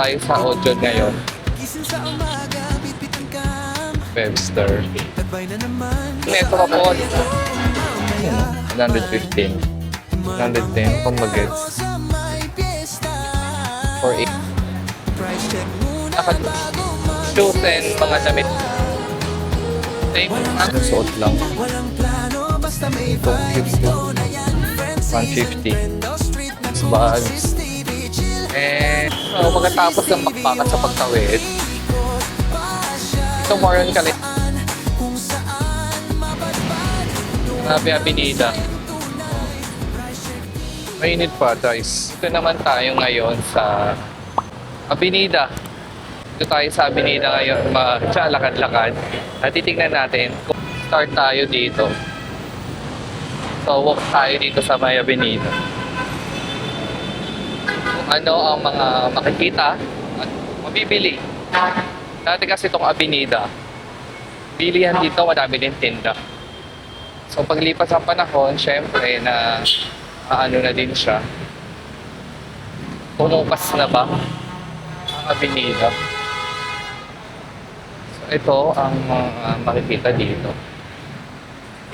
Tayo sa Ojon ngayon. Webster. Metro po. 115. 110 kung mag-gets. For 8. Shoes and mga damit. Same. Suot lang. 150. Bags. And so, pagkatapos ng bakbakan sa pagtawid, ito more on kalit. Grabe, Abinida. Mainit pa, guys. Ito naman tayo ngayon sa Abinida. Ito tayo sa Abinida ngayon, lakad-lakad. At titignan natin kung start tayo dito. So, walk tayo dito sa may Abinida. Ano ang mga makikita at mabibili. Dati kasi itong Abinida, bilihan dito, madami din tinda. So paglipas ng panahon, syempre na ano na din siya. Pumupas na ba ang Abinida? So ito ang makikita dito.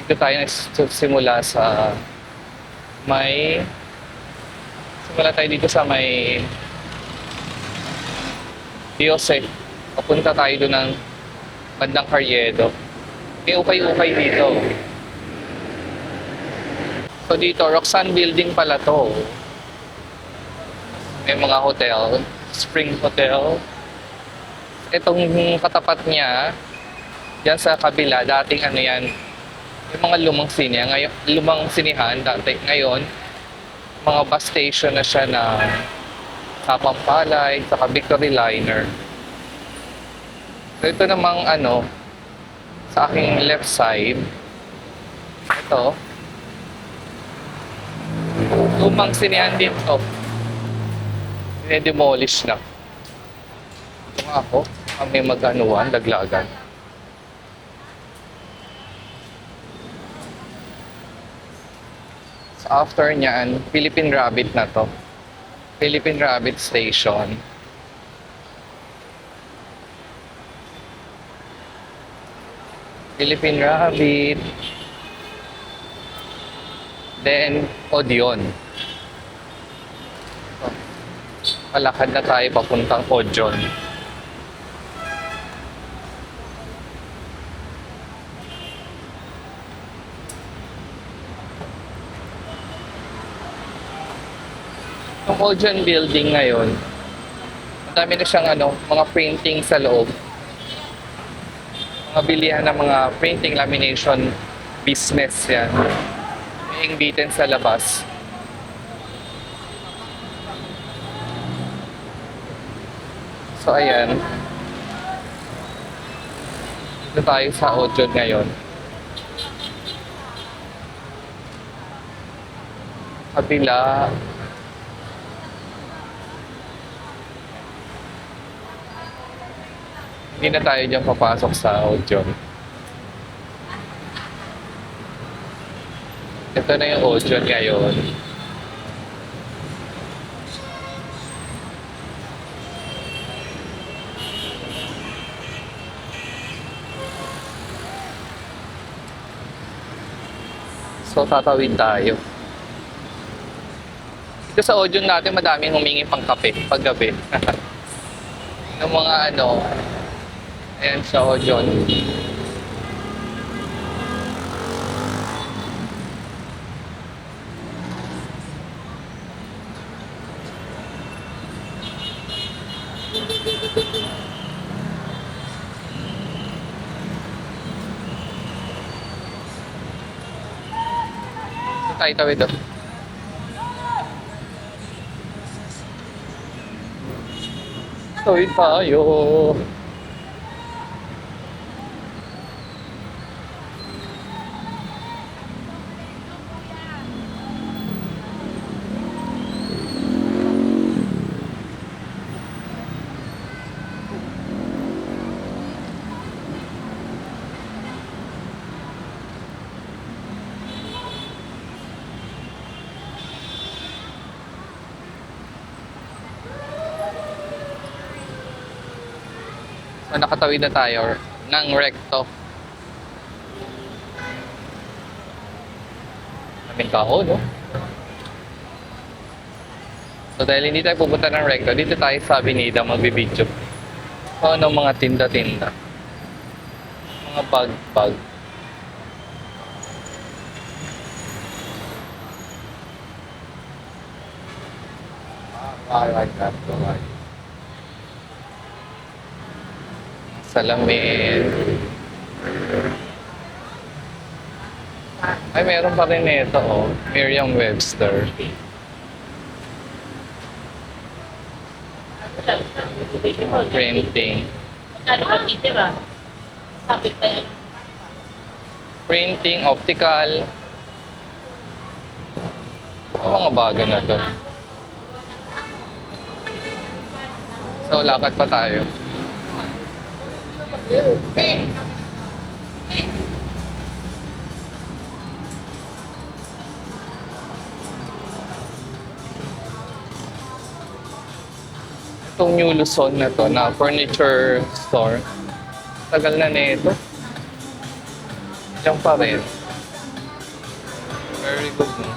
Dito tayo nagsimula sa may Simula tayo dito sa may Diose. Papunta tayo doon ng bandang Carriedo. May ukay-ukay dito. So dito, Roxanne Building pala to. May mga hotel. Spring Hotel. Itong katapat niya, yan sa kabila, dating ano yan, yung mga lumang sinihan dati. Ngayon, mga bus station na siya na Kapampalay, saka Victory Liner. So ito namang ano, sa aking left side, ito, lumang sinihan din to. Dinedemolish na. Kung ako, kami mag-anuan, daglagan. After niyan, Philippine Rabbit na to. Philippine Rabbit Station. Philippine Rabbit. Then, Odeon. So, palakad na tayo papuntang Odeon. Yung Odeon Building ngayon, madami na siyang mga printing sa loob. Mga bilihan ng mga printing lamination business yan. May ingbitin sa labas. So ayan. Dito tayo sa Odeon ngayon. Kabila. Hindi na tayo dyan papasok sa Odeon. Ito na yung Odeon ngayon. So, tatawid tayo. Dito sa Odeon natin, madaming humingi pang kape paggabi. Yung mga ayan sa Odeon. Ito tayo tawid doon. Tawid tayo. So, nakatawid na tayo ng recto. Kaming kaho, no? So, dahil hindi tayo pupunta ng recto, dito tayo sa Avenida magbibidyo. So, ano mga tinda-tinda. Mga bag-bag. I like that. Salamin. Ay, meron pa rin ito, oh. Merriam-Webster. Printing. Printing, optical. Ang mga bagay na to. So, lakad pa tayo. Itong New Luzon na to, na furniture store. Tagal na nito. Diyan pa rin. Very good, no?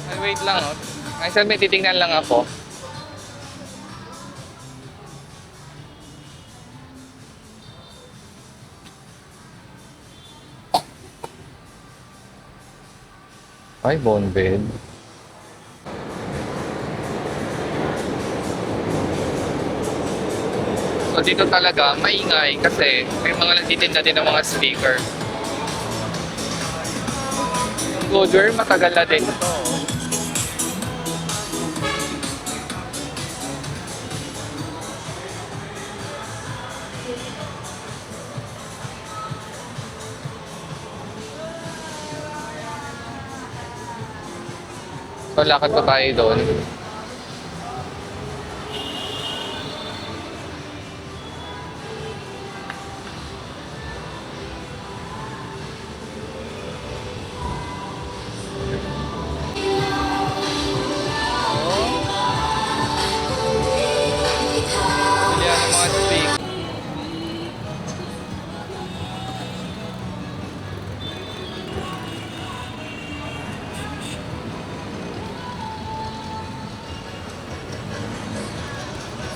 Ay, wait lang, oh. Ay, sir, may titingnan lang ako. Ay, bone bed. So, dito talaga, maingay kasi may mga nagtitinda din ng mga speaker. Yung Goodyear, matagal na din ito. So, lakad pa tayo doon. Bilihan ng mga speaker.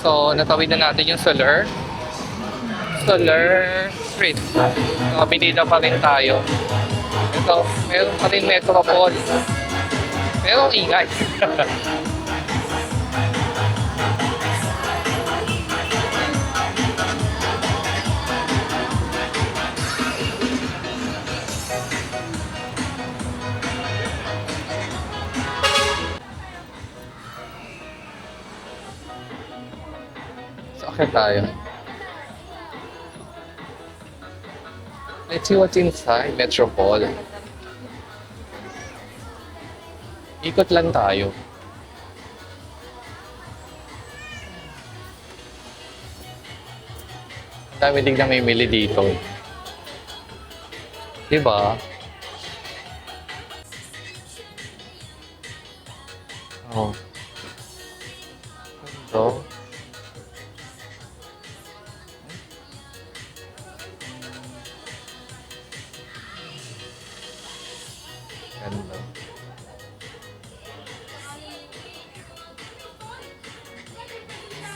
So, natawid na natin yung Solar Street. Nakabinida pa rin tayo. Ito, meron pa rin Metropol. Pero ingay. So, akit tayo. Let's see what's inside Metropol. Ikot lang tayo. Ang dami din na may mili dito. Diba? Oh. Ito. Ganda.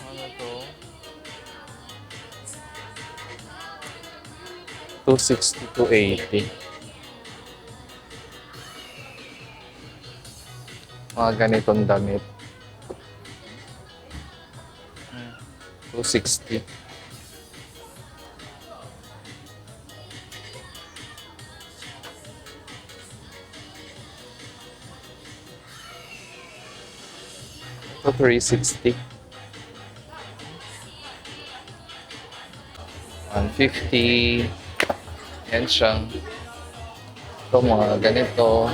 Ano to? 260 to 80. Mga ganitong damit. 260. Ito 360. 150. Yan siya. Ito mga ganito.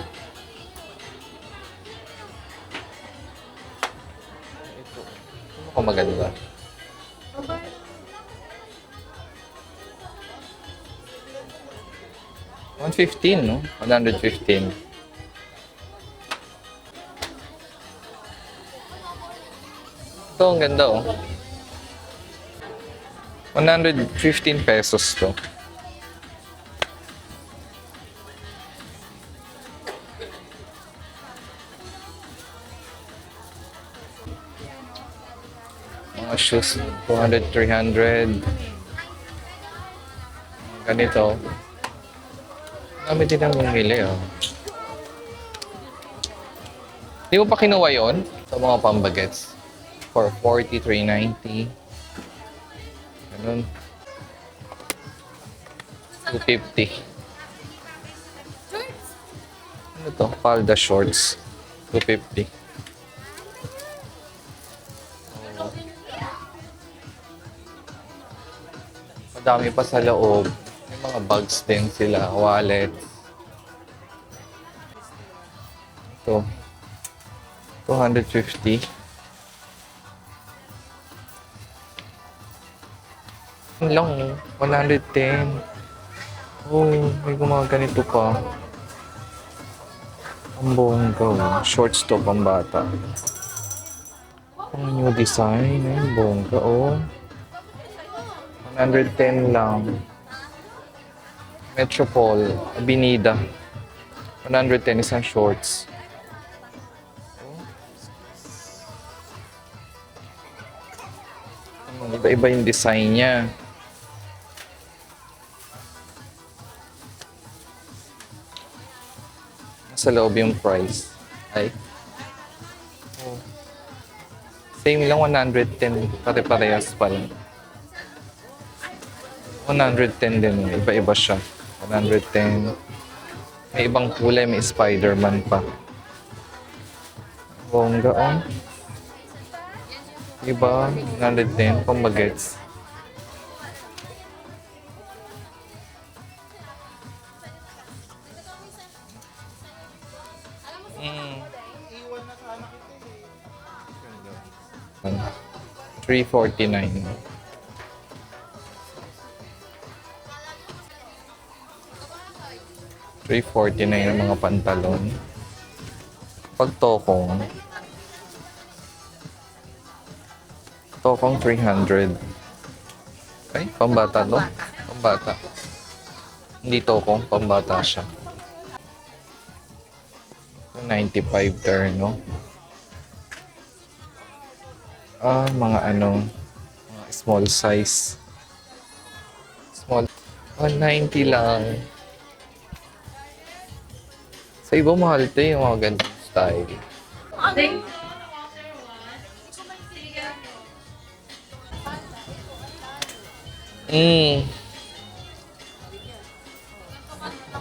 Ito. Ano ko maganda? $115, no? 115. Ito, ang ganda, oh. 115 pesos to. Mga shoes, 200, 300. Ganito. Dami din ang bumili, oh. Di mo pa kinuha yun? Sa mga pambagets. For 40, 390. Ganun. 250. Ano to? Palda shorts. 250. Madami pa sa loob. May mga bags din sila, wallet. Ito. 250. Ang lang, 110. Oh, may mga ganito pa. Ang bongga. Shorts to, pambata. Ang new design. Ang bongga, oh. 110 lang. Metropol, Avenida. 110 isang shorts. Iba-iba yung design niya. Nasa loob yung price. Ay. Oh. Same lang, 110. Pare-parehas pa lang. 110 din. Iba-iba siya. 110. May ibang kulay. May Spider-Man pa. Bongga, oh. Iba, 110. Pambagets. Mm. 349. 349 ang mga pantalon. Pag tokong 300. Ay, pambata to. Pambata. Hindi tokong, pambata siya. 95 terno. Mga mga small size. Small. 190 lang. Sa iba mahal ito yung mga ganitong style.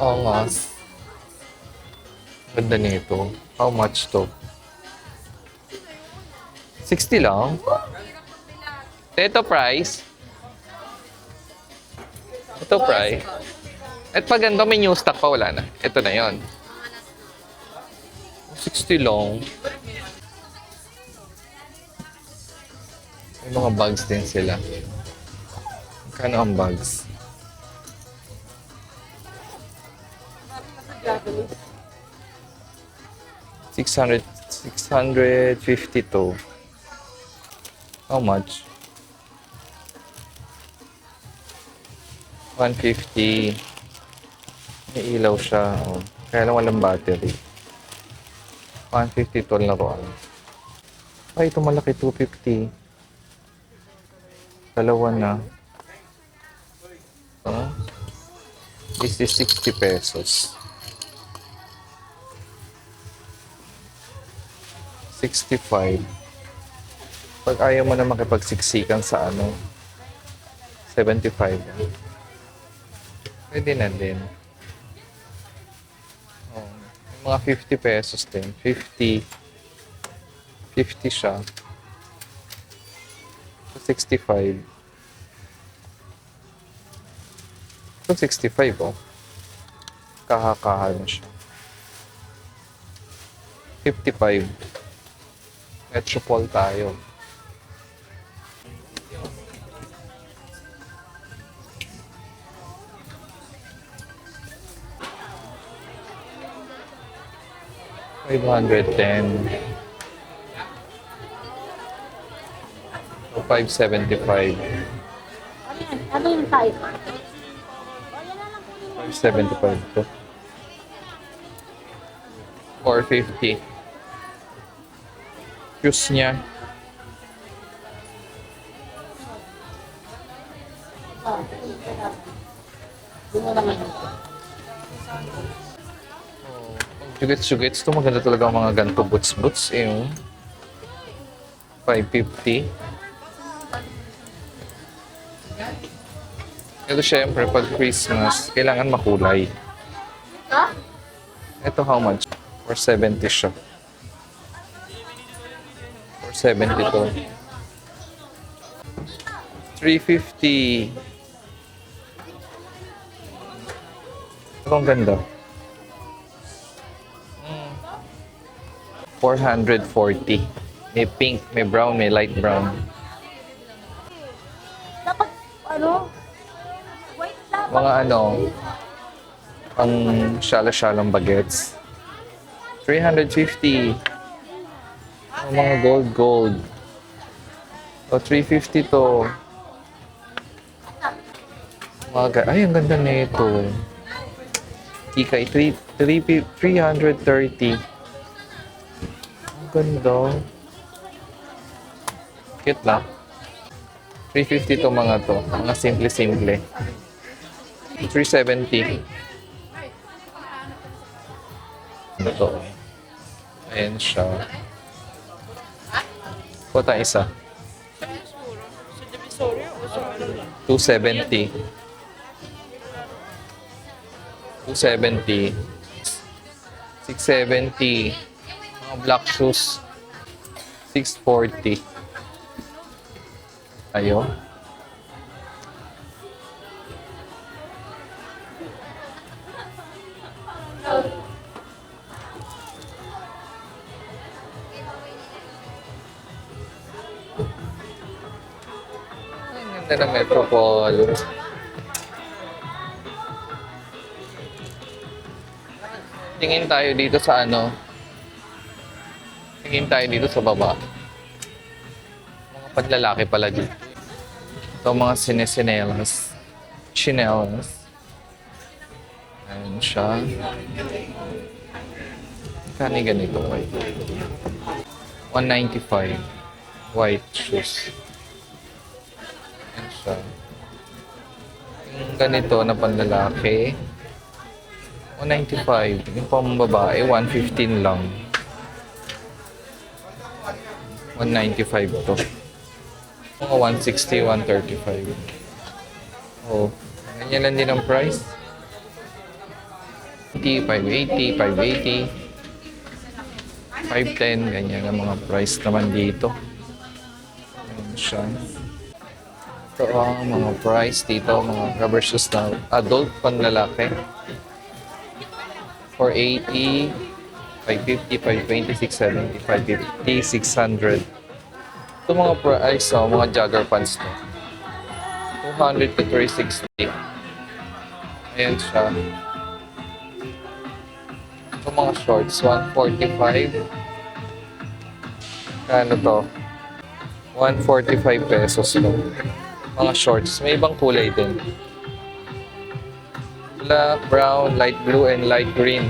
Oo nga. Ganda nito. How much to? 60 lang? Ito price? Ito price? At pag ganito may new stock pa, wala na. Ito na yon. 60 lang. May mga bags din sila. Kano ang bags? $652. How much? 150. May ilaw siya. Oh. Kaya lang walang battery. 150 tol na ko. Ay, ito malaki. 250. Dalawa na. This is 60 pesos. 65. Pag ayaw mo na makipagsiksikan sa 75. Pwede na din. Mga 50 pesos din. 50. 50 siya. 65. So, 65, oh. Kahakahan siya. 55. Metropol tayo. $510. So, $575. Ano yung type? 575 to. 450. Shoes niya. Sugits-sugits. Ito maganda talaga ang mga ganito boots-boots. Yung 550. Ito syempre, pag Christmas, kailangan makulay. Ito how much? 470 siya. 470 to. 350. Ito ang ganda. 440. May pink, may brown, may light brown. Dapat, wait lang. Mga ang shala-shalang bagets. 350. Ang mga gold. O, 350 to. Ay, ang ganda na ito. Kikay, 330. Ang ganda. Cute lang. 350 to mga to. Mga simple-simple. 370. Ano to? Ayan siya. Kuha isa. 270. 270. 670. Mga black shoes. 640. Ayun. Ang ganda ng Metropol. Tingin tayo dito sa Tingin tayo dito sa baba. Mga panlalaki pala dito. Ito mga sinelas. Chinelas. Ayan siya. Kani ganito. 195. White shoes. Ayan siya. Yung ganito na panlalaki. 195. Yung pambabae, 115 lang. 195 to. Mga 160, 135. Oh, ganyan lang din ang price. 580, 580. 510, ganyan ang mga price naman dito. Ayan siya. Ito ang mga price dito, mga rubber shoes na adult panlalaki. 480, 550, 520, 670, 550, 600. Ito mga price, mga jogger pants to. 200 to 360. Ayan siya. Ito mga shorts, 145. Ano to? 145 pesos to. Mga shorts. May ibang kulay din. Black, brown, light blue, and light green.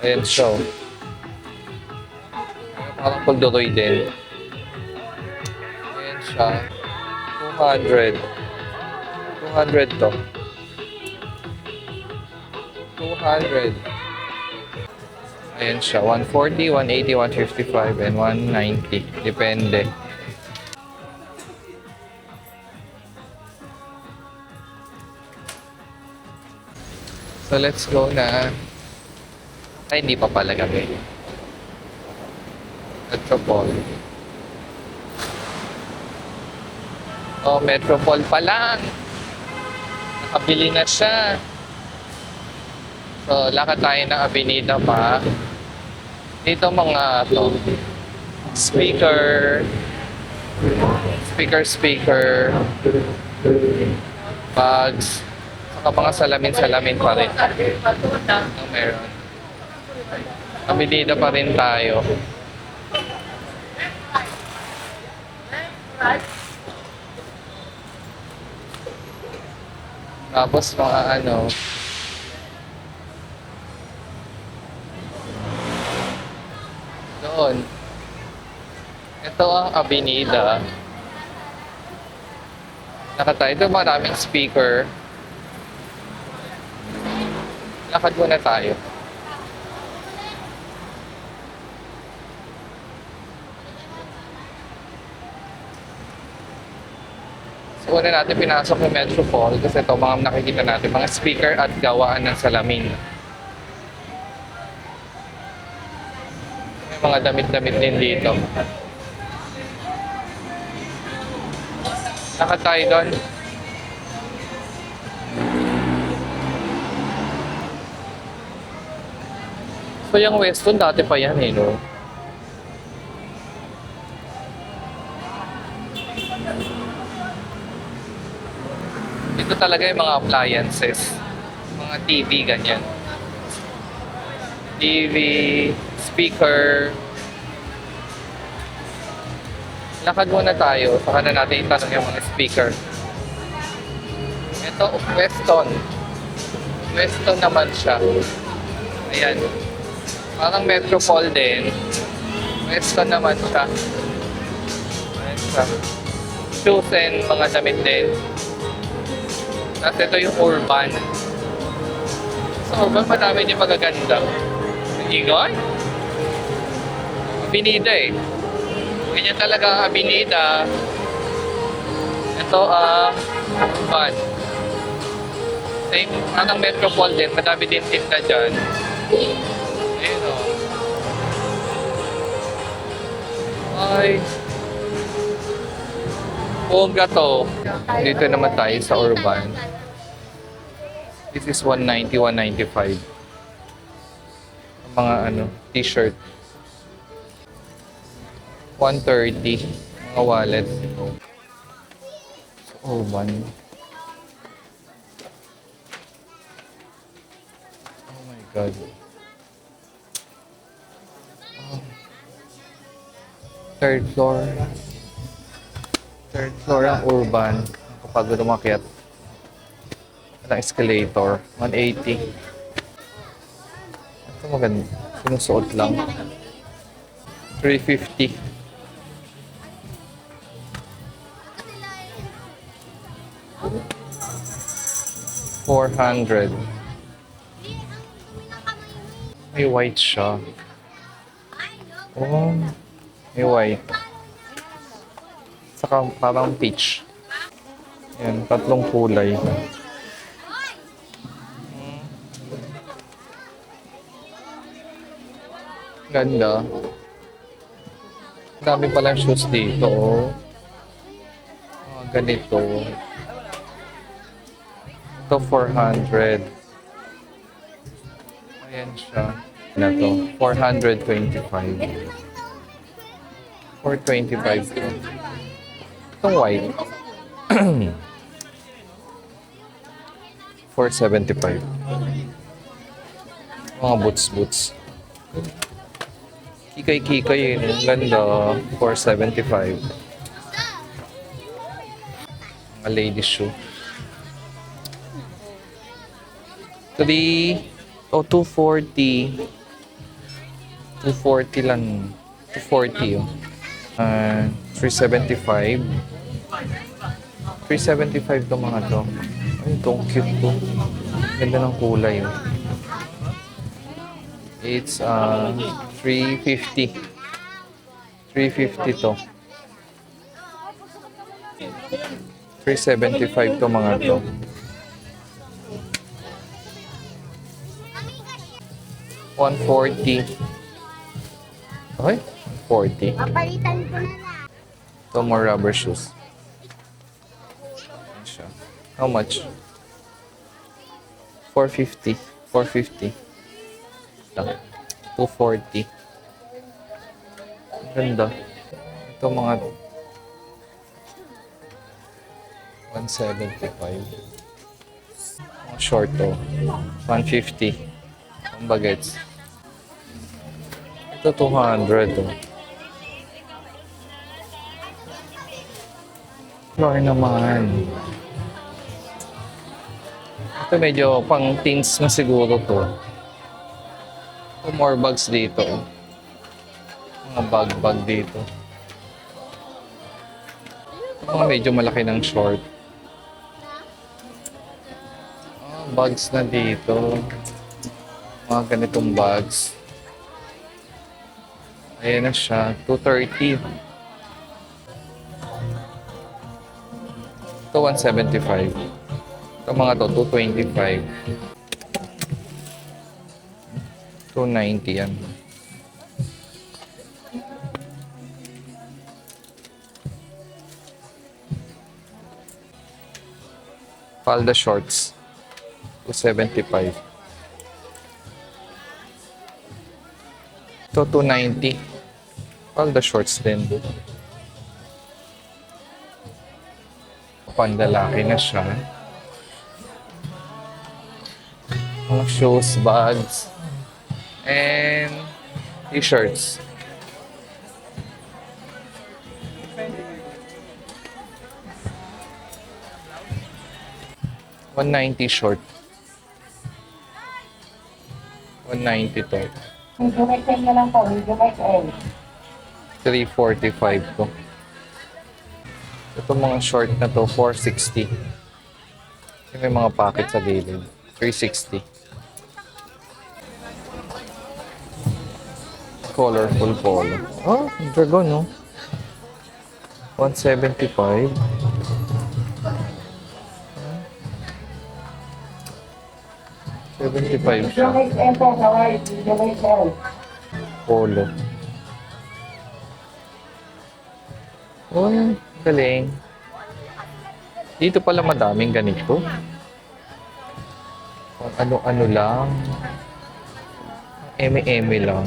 Ayan siya. Parang kulduroy din. Ayan siya. 200. 200 to. 200. Ayan siya. 140, 180, 155, and 190. Depende. So, let's go na. Ay, hindi pa pala gabi. Metropol. Oh, Metropol pa lang. Nakabili na siya. So, lakad tayo ng Avenida pa. Dito mga speaker. Bags. Saka mga salamin pa rin. Ang meron. Avenida pa rin tayo. Tapos mga ano, doon. Ito ang Avenida. Nakatayo. Ito maraming speaker. Lakad muna tayo. So, una natin pinasok yung Metropole kasi ito mga nakikita natin, mga speaker at gawaan ng salamin. May mga damit-damit din dito. Lakad tayo doon. So, yung Weston, dati pa yan eh, no? Dito talaga yung mga appliances. Mga TV, ganyan. TV, speaker. Lakad muna tayo. Saka na natin itanong yung mga speaker. Ito, Weston. Weston naman siya. Ayan. Parang Metropole din. Weston naman siya. Ayan siya. Shoes and mga damit din. Tapos ito yung Urban. Sa Urban, madami din magaganda. Igon? Avenida eh. Ganyan talaga ang Avenida. Ito ang Urban. Same, parang Metropole din. Madami din tinda dyan. Ayun o. Ay. Bongga to. Dito naman tayo sa Urban. This is 190, 195. Mga ano, t-shirt. 130. Mga wallet. Urban. Oh my God. Third floor. Third floor ang Urban. Kapag umakyat. Walang escalator. 180. Ito maganda. Sinusuot lang. 350. $400. May white siya. Oh, may white. Saka parang peach. Yan, tatlong kulay. Ganda. Dami palang shoes dito. Oh. Ganito. Ito 400. Ayan siya. Na to. 425. 425 to. Itong white. 475. Mga boots. Kikay-kikay yun. Ang ganda. 475. Mga ladies shoe. 240. 240 lang. 240 oh. 375. 375 to mga to. Ay, itong cute to. Ganda ng kulay oh. It's 350. 350 to. 375 to mga to. $140. Okay? $140. Papalitan ko na na. Ito more rubber shoes. Ayan siya. How much? 450. 450. Lang. 240. Ang ganda. Ito mga 175. Mga short to. 150. Ang bagets. Ito 200 to. Floor naman. Ito medyo pang teens na siguro to. Ito more bags dito. Mga bag dito. Mga medyo malaki ng short. Bags na dito. Mga ganitong bags. Ayan na siya. 230. Ito 175. Ito mga to 225. 290 yan. Palda shorts. 275. Ito 290. Palda shorts din. Pandalaki na siya. Mga shoes, bags, and t-shirts. $190 short. $190 to. Na lang po, medyo may $345 to. Ito mga short na to, $460. May mga pocket sa gilid. $360. Colorful polo. Oh, dragon, no? $175. $75 siya. Polo. Oh, galing. Dito pala madaming ganito. Kung ano-ano lang. Eme-eme lang.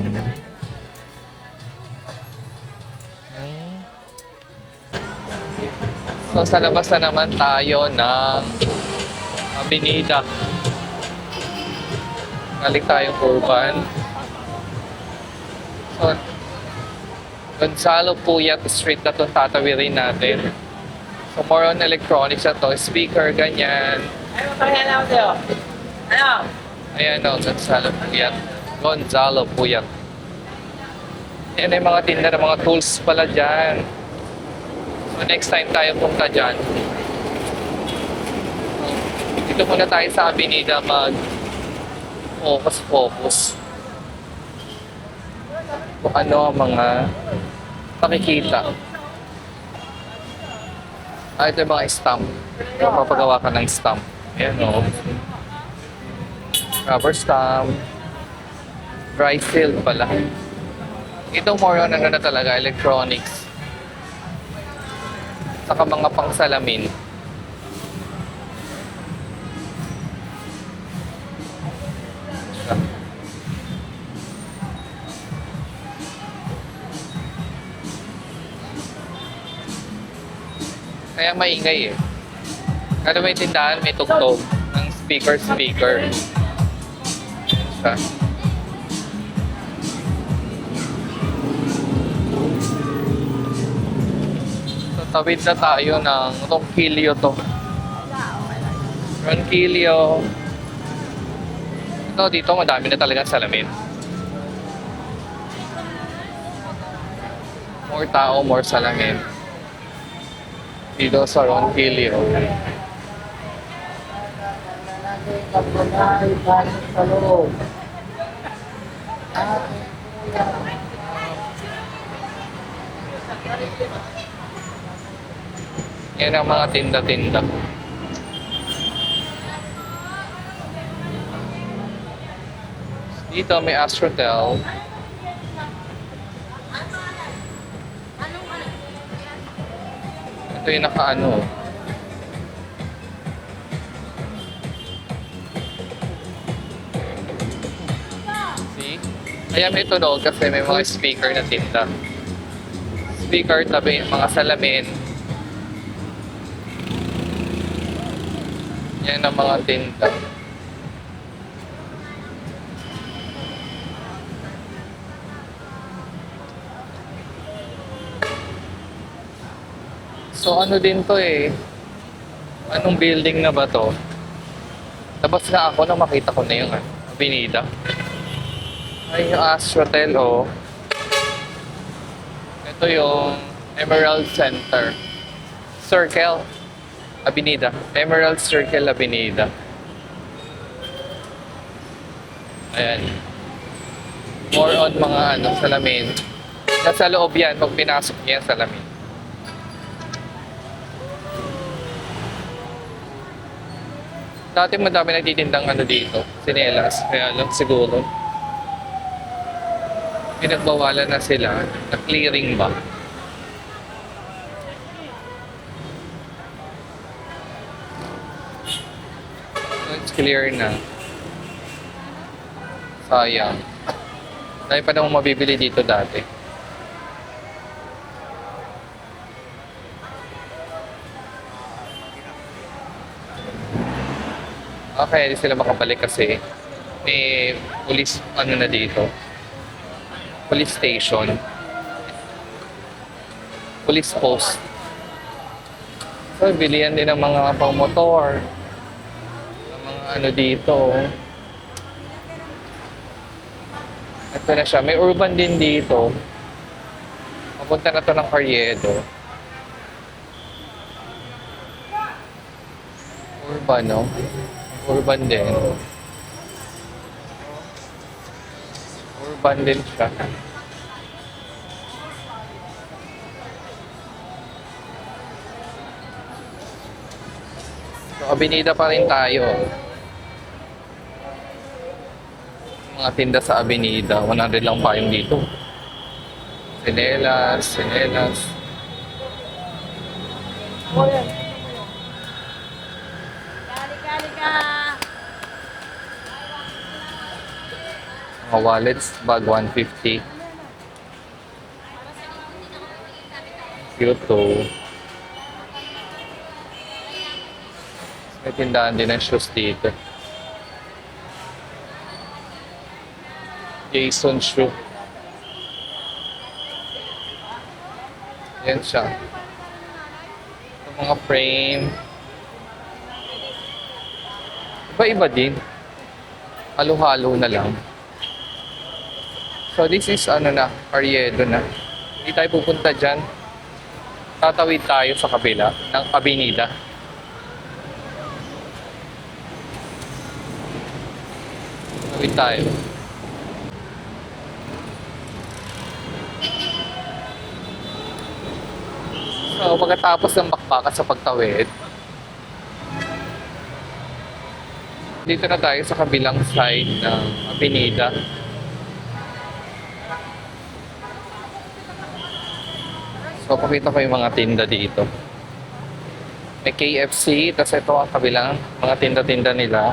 So, sa labas na naman tayo ng Avenida. Balik tayong urban. So, Gonzalo Puyat Street na itong tatawirin natin. So, more on electronics na to. Speaker, ganyan. Ayan o, Gonzalo Puyat. Gonzalo Puyat. Ayan yung mga tinda ng mga tools pala dyan. So, next time tayo punta dyan. Dito muna tayo sa Avenida focus. Kung ano ang mga makikita. Ito yung mga stamp. Papagawa ka ng stamp. Ayan o. Rubber stamp. Dry seal pala. Ito more on ano na talaga, electronics. Saka mga pangsalamin. Kaya maingay eh. Kada may tindahan, may tugtog ng speaker. Ayan siya. So, tawid na tayo ng Ronquillo to. Ronquillo. Ito, dito madami na talagang salamin. More tao, more salamin. Dito sa Ronquillo. Yan ang mga tinda-tinda. Dito may Astrotel. Ito yung nakaano. See? Kaya may tunog kasi may mga speaker na tinda. Speaker, tabi mga salamin. Yan ang mga tinda. So ano din to eh. Anong building na ba to? Labas na ako nang makita ko na yung Avenida. Ay, yung Astrotel, oh. Ito yung Emerald Center. Circle. Avenida. Emerald Circle Avenida. Ayan. More on mga salamin. Nasa loob yan pag pinasok niya yung salamin. Dati madami nagtitindang dito, sinelas. Kaya lang siguro, pinagbawalan na sila. Na-clearing ba? It's clear na. Sayang. Dahil pa naman mabibili dito dati. Okay, hindi sila makabalik kasi may police na dito. Police station. Police post. So, bilihan din ng mga pang-motor. Ng mga dito. Ito na siya. May urban din dito. Papunta na to ng Carriedo. Urban, no? Urban din. Urban din siya. So, Avenida pa rin tayo. Mga tinda sa Avenida. 100 lang pa yung dito. Sinelas, sinelas. Mga wallets, bag 150. Cute. May tindahan din ng shoes dito. Jason shoe. Yan siya. Yung mga frame. Iba-iba din. Halo-halo na lang. So this is Carriedo na. Hindi tayo pupunta dyan. Tatawid tayo sa kabila ng Avenida. Tatawid tayo. So pagkatapos ng bakbakan sa pagtawid, dito na tayo sa kabilang side ng Avenida. So, pakita ko yung mga tinda dito. May KFC, tapos ito ang kabilang mga tinda-tinda nila.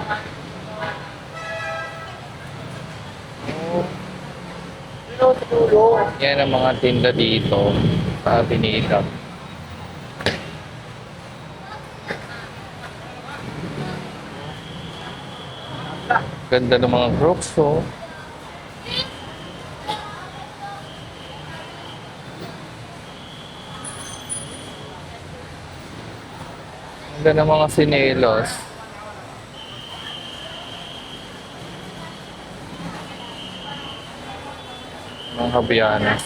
Yan ang mga tinda dito sa Avenida. Ganda ng mga groups, oh. Ganda ng mga sinelos. Mga Habianas.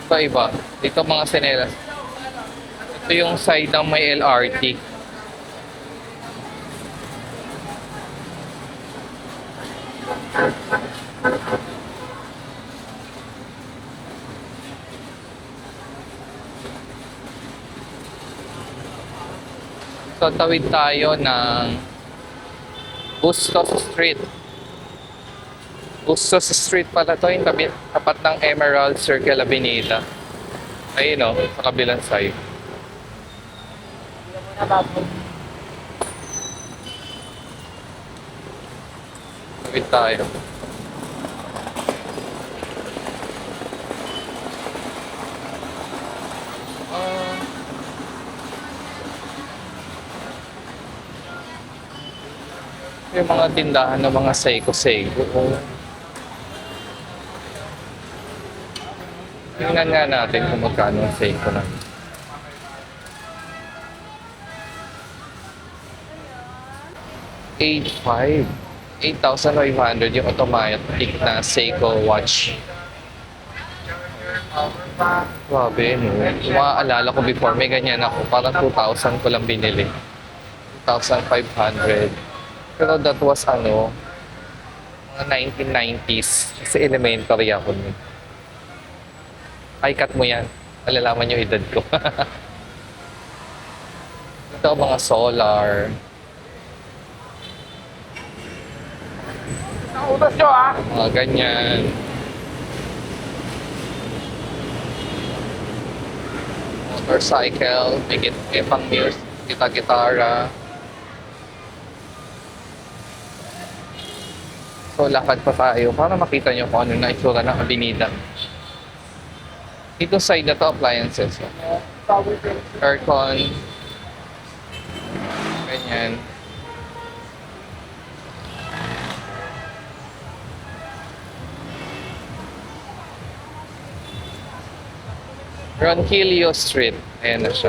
Iba-iba. Dito mga sinelas. Ito yung side ng may LRT. So, tawid tayo ng Bustos Street. Bustos Street pala to, yung tapat ng Emerald Circle Avenida. Ayun o, sa kabilang side. Tawid tayo. Yung mga tindahan ng mga Seiko-Seiko. Tingnan nga natin kung magkano ang Seiko na. 8,500. 8,500 yung automatic na Seiko watch. Grabe, no? Yung maaalala ko before, may ganyan ako. Parang 2,000 ko lang binili. 2,500. Pero that was mga 1990s. Kasi elementary ako nun. Ay, cut mo yan. Malalaman yung edad ko. Ito mga solar. Nautos nyo ah! Mga ganyan. Motorcycle. May pang music. Gitara. So, lakad pa tayo para makita nyo kung ano na itsura ng Avenida. Dito side na to, appliances. Aircon. Ganyan. Ronquillo Street. Ayan na siya.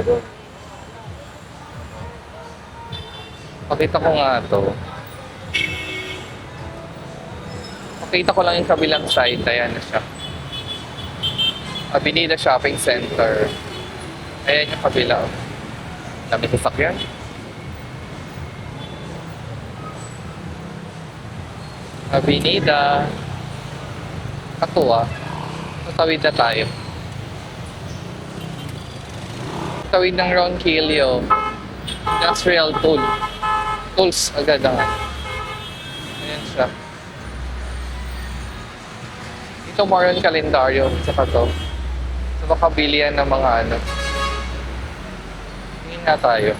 Pakita ko nga to. Pakita ko lang yung kabilang side. Ayan na siya. Avenida Shopping Center. Ayan yung kabila. Dami sasakyan. Avenida. Katuwa. Tatawid na tayo. Tawid ng Ronquillo. Industrial tool. Tools agad ang. Ayan siya. Ito more on kalendaryo. Saka to. So makabili yan ng mga Tingin nga tayo.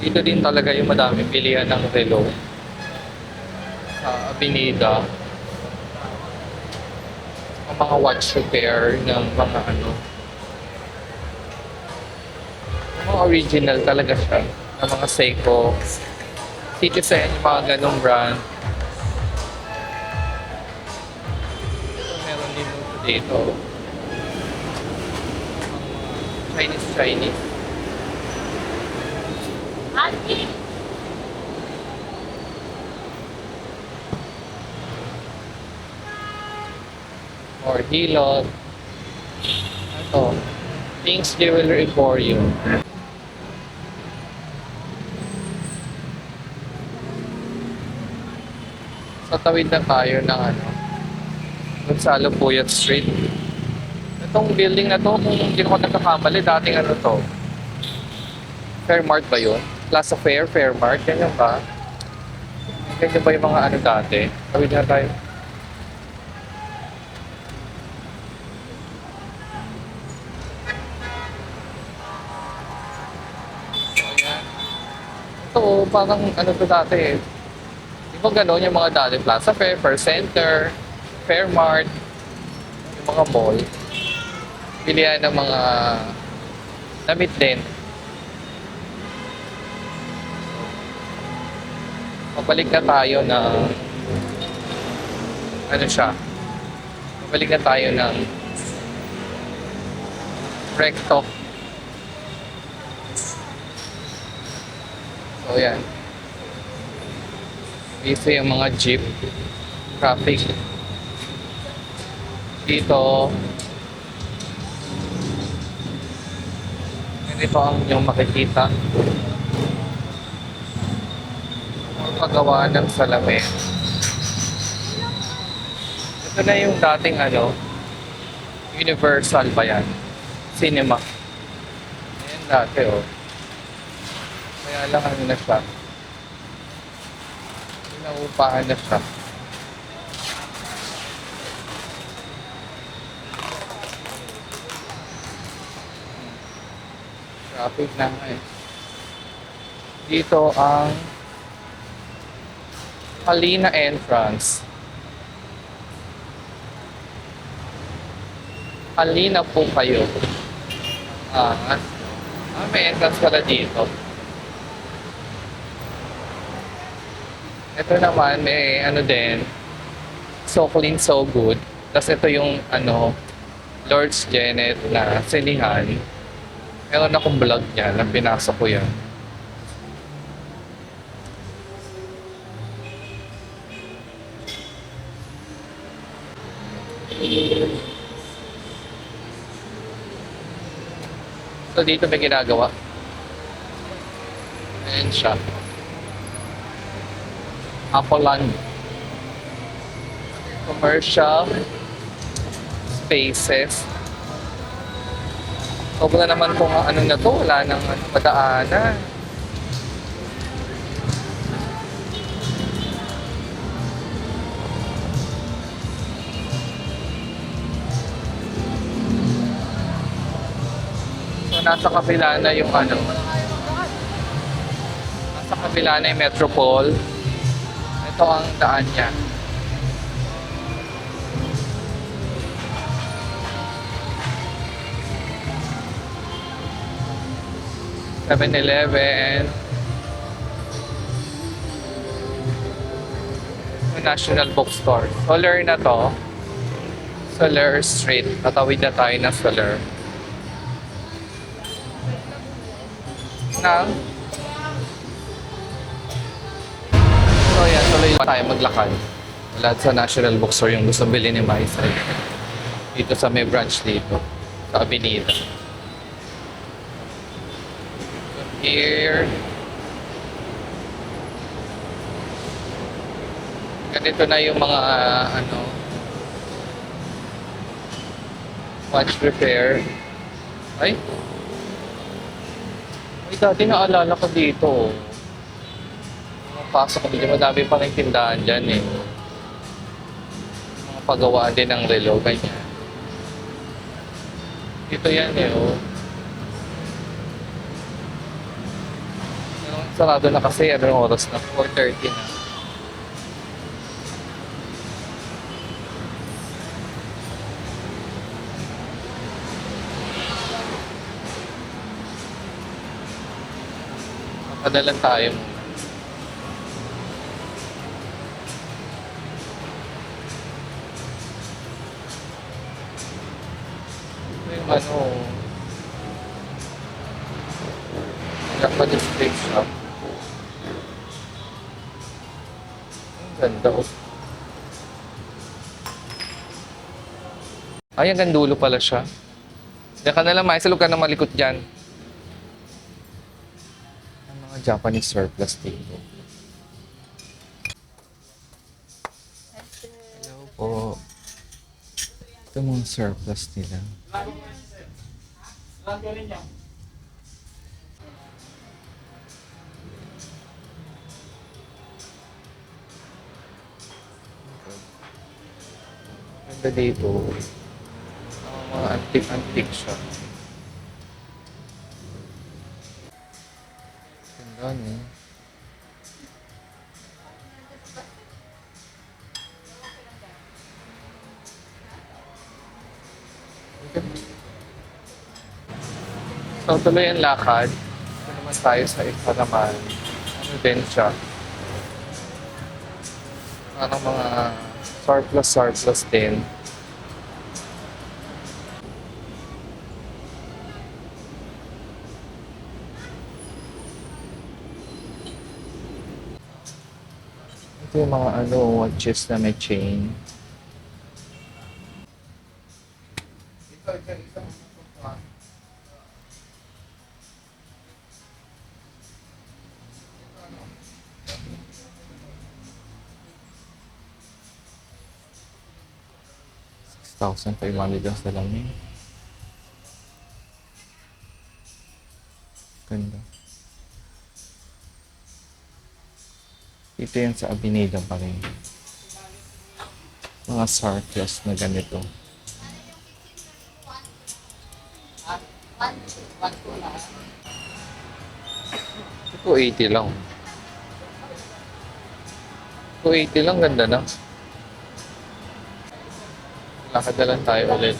Dito din talaga yung madaming bilihan ng relo sa Avenida. Ang mga watch repair ng mga mga original talaga siya. Ng mga Seiko. Citizen, yung mga ganong brand. Meron din dito. Chinese. Or Hilot. Ito. Things Jewelry Emporium. Sa tawid na tayo ng Gonzalo Puyat Street. Itong building na to, kung hindi ko nagkakamali, dating to? Fairmart ba yun? Plaza Fairmart, ganyan ba? Ganyan ba yung mga dati? Tawid na tayo. So, yan. Ito, parang to dati eh. Di ba gano'n yung mga dati? Plaza Fair Center, Fairmart, yung mga mall. Bilihan ng mga damit din. Mabalik na tayo ng Mabalik na tayo ng recto. So yan. Dito yung mga jeep. Traffic. Dito. Ganito ang inyong makikita. Paggawa ng salamin. Ito na yung dating Universal ba yan? Cinema. Ayan dati Kaya lang na siya. Pinaupahan na siya. Traffic na Dito ang Alina entrance. Alina po kayo. May entrance pala dito. Ito naman, may ano din, So Clean, So Good. Tapos ito yung ano, Lord's Janet na sinihan. Meron akong vlog niya na pinasok ko yan. So dito may ginagawa. Ayan siya. Apoland. Commercial spaces. So wala naman kung ano na to. Wala nang ano, madaanan. So nasa kabila na yung ano. Nasa kabila na yung Metropole. Ito ang daan niya. Seven-Eleven. National Bookstore. Solar na to. Solar Street. Tatawid na tayo ng Solar. Na? So yan, tuloy tayo maglakad. Wala sa National Bookstore yung gusto bilhin ni Maisay. Dito sa may branch dito. Sa Avenida. Here. Ganito na yung mga ano watch repair. Ay dati naalala ko dito. Nung pasok ko dito, madami pa rin tindahan dyan eh. Mga pagawaan din ng relo, ganyan. Dito yan eh oh. Sarado na kasi, anong oras na? 4:30 na. Padalan tayo. Ito yung ano, Japanese steak shop. Ang ganda oh. Ay, hanggang dulo pala siya. Diyan ka na lang, maisalog ka na malikot dyan. Ang mga Japanese surplus dito. Hello po. Ito mga surplus nila. Ganda dito. Mga antique-antique siya. Ganda niya. So, tuloy ang lakad. Ito naman tayo sa isa naman. Ano din siya? Parang mga surplus din. Ito yung mga ano, watches na may chain. Ito. 6,500 ang salamin. Ganda. Ito yan sa Avenida pa rin. Mga surplus na ganito. Ito 80 lang. 280 lang, ganda na. Lakad na lang tayo ulit.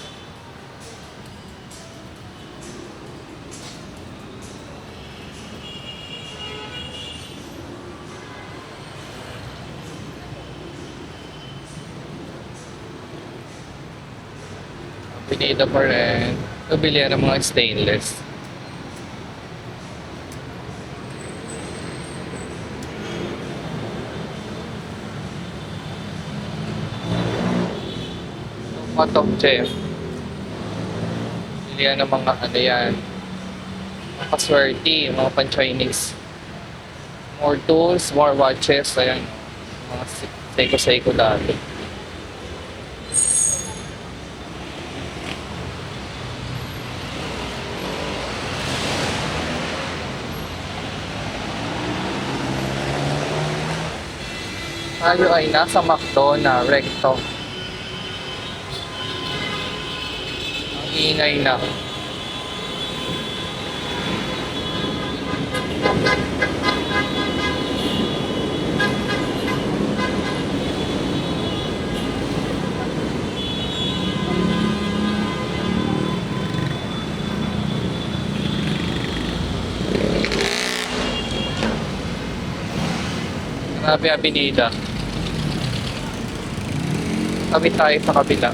Pinita pa rin. Nabili ng mga stainless. Mga top chef. Bilihan ng mga ano yan. Mga paswerte, mga pan-Chinese. More tools, more watches. Ayan. Mga seiko-seiko dati. Tayo ay nasa McDo na recto. Ang ingay na. Grabe Avenida. Tabi tayo sa kabila.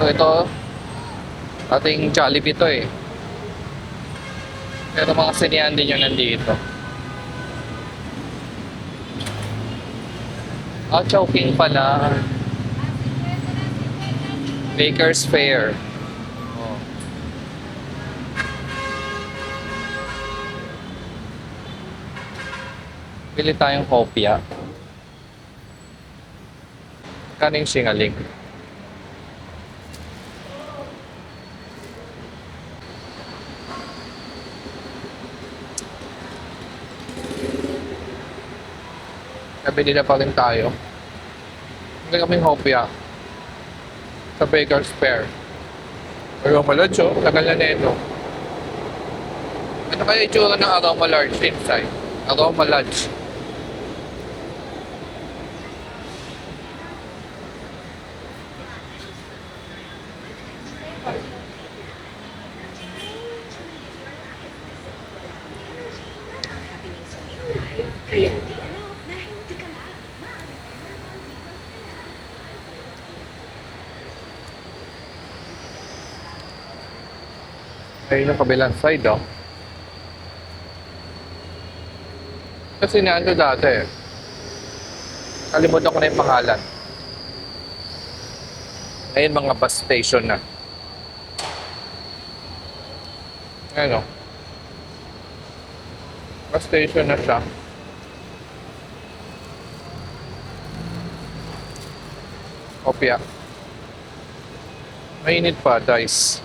So ito, ating Jollibee to eh. Pero mga sinihan din yung nandito. Ah, Chowking pala. Baker's Fair. Oh. Bili tayong kopya. Kaning singaling. Nabili na pa rin tayo. Hindi kaming hopya sa Baker's Fair. Aroma Lodge, oh. Tagal na nito. Ano kaya itsura ng Aroma Lodge inside? Aroma Lodge. Ayun yung kabilang side, oh. Kasi naano dati, eh. Kalimutan ko na yung pangalan. Ayun, mga bus station na. Ayun, oh. Bus station na siya. Kopya. Mainit pa, guys.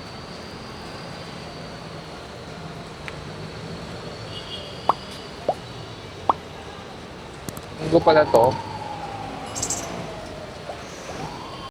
Linggo pala to.